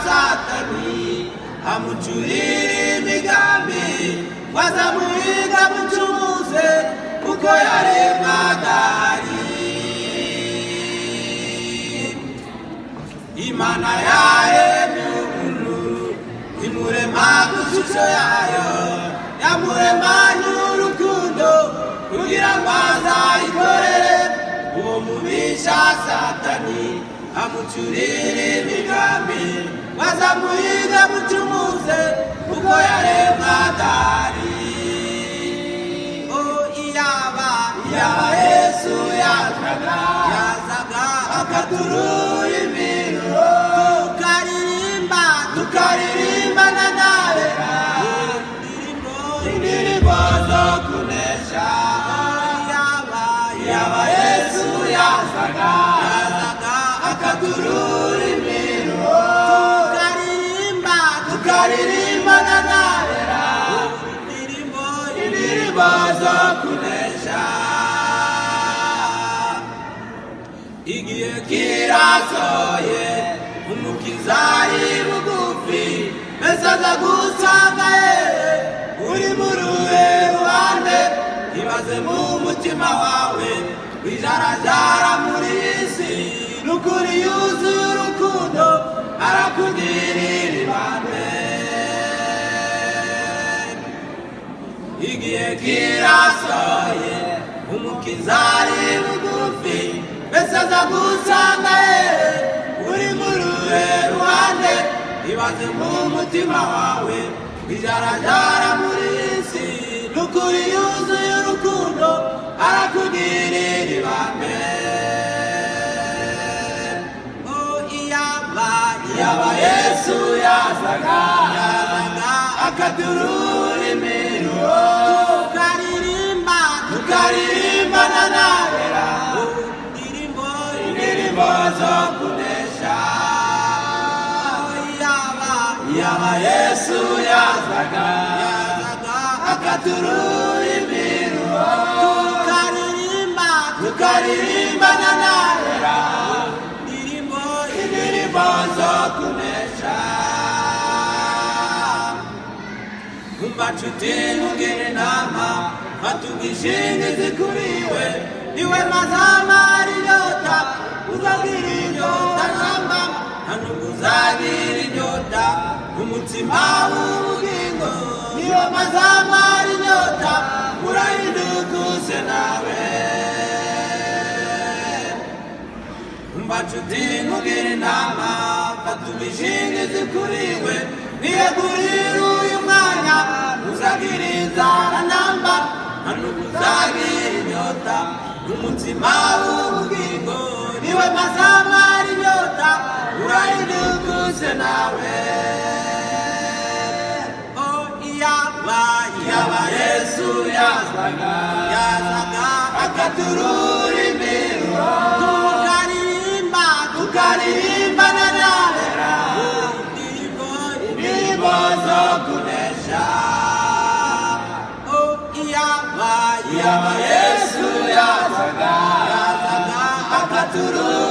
Satani amucurira imigambi wazamuhiga mucumuze kuko yaremwaga Imana yaremye umuntu imurema ku shusho yayo yamuremanye urukundo kugira ngo azayikorere uwo mubisha Satani amucurira imigambi wazamuhiga mucumuze kuko yaremwaga iyaba Yesu yazaga akaturura imirimo tukaririmbana nawe indirimbo zo kunesha iyaba Yesu yazaga akaturura imirimo tukaririmbana nawe indirimbo zo kunesha igihe kirasoye umukiza ari bugufi mbese aza gusanga uri mu ruhe ruhande ibaze mu mutima wawe wijarajara muri isi n'ukuri yuzuye urukundo arakugirira ibambe igihe kirasoye umukiza ari bugufi mbese aza gusanga uri mu ruhe ruhande ibaze mu mutima wawe wijarajara muri isi n'ukuri yuzuye urukundo arakugirira ibambe iyaba Yesu yazaga akaturura imirimo tukaririmbana nawe indirimbo zo kunesha iyaba Yesu yazaga akaturura imirimo tukaririmbana nawe indirimbo zo kunesha umva nshuti ntugire inama fata ubwishingizi kuri we niwe mazamara inyota uzagira inyota namba nta nubwo uzagira inyota umutima w'ubugingo niwe mazamara inyota urahinduka use nawe umva nshuti ntugire inama fata ubwishingizi kuri we niyegurira uyu mwanya uzagira inzara namba nta nubwo uzagira inyota umutima w'ubugingo niwe mazamara inyota urahinduka use nawe iyaba Yesu yazaga akaturura imirimo tukaririmbana nawe indirimbo zo kunesha iyaba Yesu yazaga akaturura